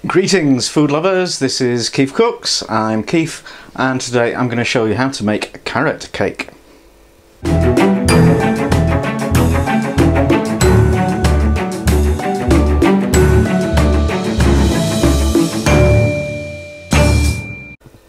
Greetings food lovers, this is Keith Cooks. I'm Keith and today I'm going to show you how to make a carrot cake.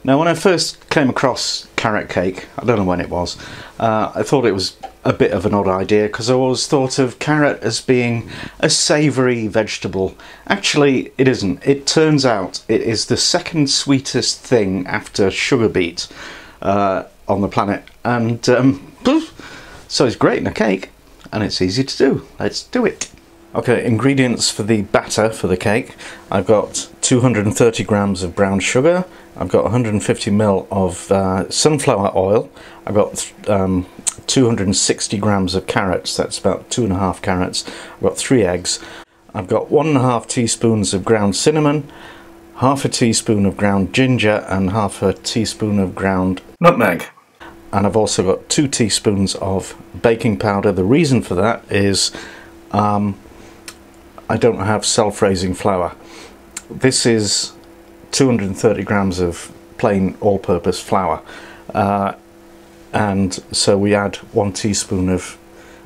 Now when I first came across carrot cake, I don't know when it was, I thought it was a bit of an odd idea because I always thought of carrot as being a savoury vegetable. Actually it isn't. It turns out it is the second sweetest thing after sugar beet on the planet, and so it's great in a cake and it's easy to do. Let's do it. Okay, ingredients for the batter for the cake. I've got 230 grams of brown sugar, I've got 150 ml of sunflower oil, I've got 260 grams of carrots, that's about 2.5 carrots, I've got 3 eggs, I've got 1.5 teaspoons of ground cinnamon, half a teaspoon of ground ginger and half a teaspoon of ground nutmeg. And I've also got 2 teaspoons of baking powder. The reason for that is I don't have self-raising flour. This is 230 grams of plain all-purpose flour, and so we add 1 teaspoon of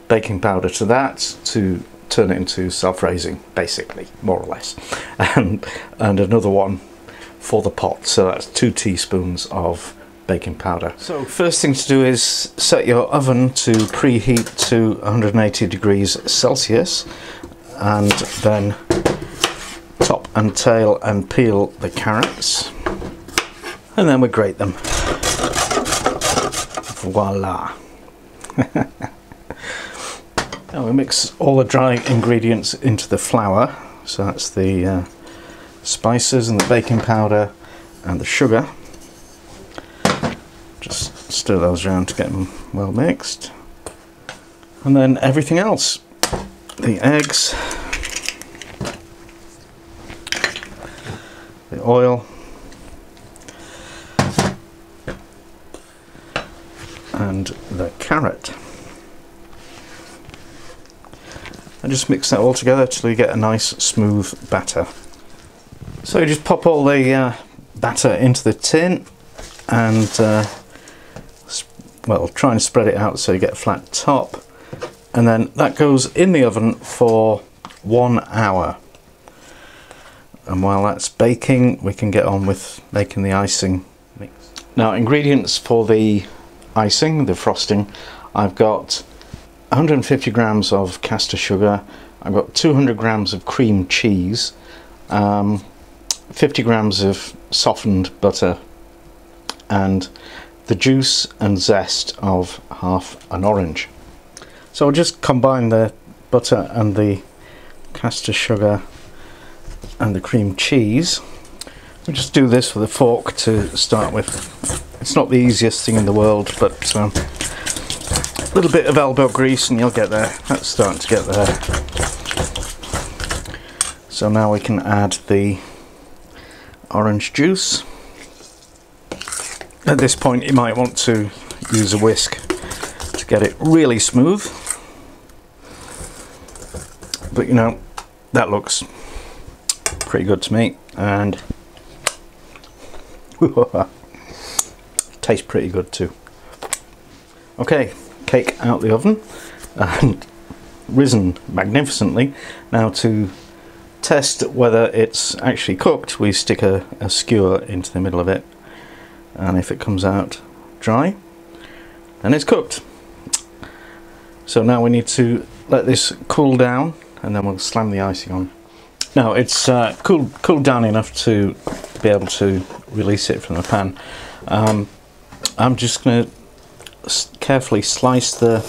baking powder to that to turn it into self-raising, basically, more or less, and another one for the pot, so that's 2 teaspoons of baking powder. So first thing to do is set your oven to preheat to 180 degrees Celsius, and then top and tail and peel the carrots, and then we grate them. Voila! Now we mix all the dry ingredients into the flour, so that's the spices and the baking powder and the sugar. Just stir those around to get them well mixed, and then everything else, the eggs, the oil, and the carrot, and just mix that all together till you get a nice smooth batter. So you just pop all the batter into the tin and well, try and spread it out so you get a flat top, and then that goes in the oven for 1 hour. And while that's baking, we can get on with making the icing mix. Now, ingredients for the icing, the frosting, I've got 150 grams of caster sugar, I've got 200 grams of cream cheese, 50 grams of softened butter, and the juice and zest of half an orange. So I'll just combine the butter and the caster sugar and the cream cheese. We'll just do this with a fork to start with. It's not the easiest thing in the world, but a little bit of elbow grease and you'll get there. That's starting to get there. So now we can add the orange juice. At this point you might want to use a whisk to get it really smooth, but you know, that looks pretty good to me, and tastes pretty good too. Okay, cake out the oven and risen magnificently. Now to test whether it's actually cooked, we stick a skewer into the middle of it, and if it comes out dry, then it's cooked. So now we need to let this cool down and then we'll slam the icing on. Now it's cooled down enough to be able to release it from the pan. I'm just going to carefully slice the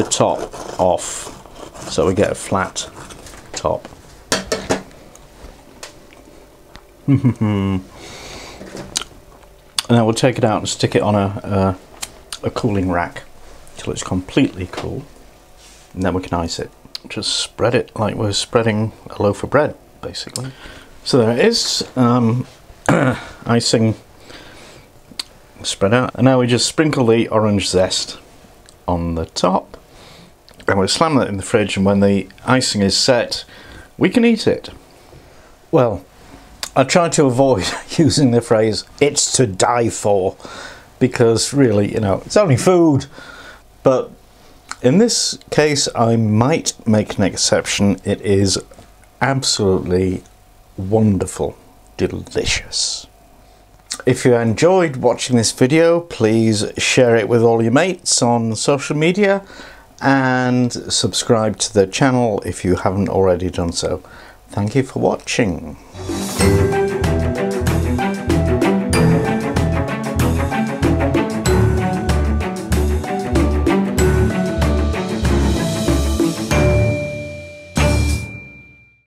top off so we get a flat top. And then we'll take it out and stick it on a cooling rack till it's completely cool, and then we can ice it. Just spread it like we're spreading a loaf of bread, basically. So there it is, icing spread out, and now we just sprinkle the orange zest on the top, and we'll slam that in the fridge, and when the icing is set we can eat it. well, I try to avoid using the phrase "it's to die for," because really, you know, it's only food. But in this case, I might make an exception. It is absolutely wonderful, delicious. If you enjoyed watching this video, please share it with all your mates on social media and subscribe to the channel if you haven't already done so. Thank you for watching.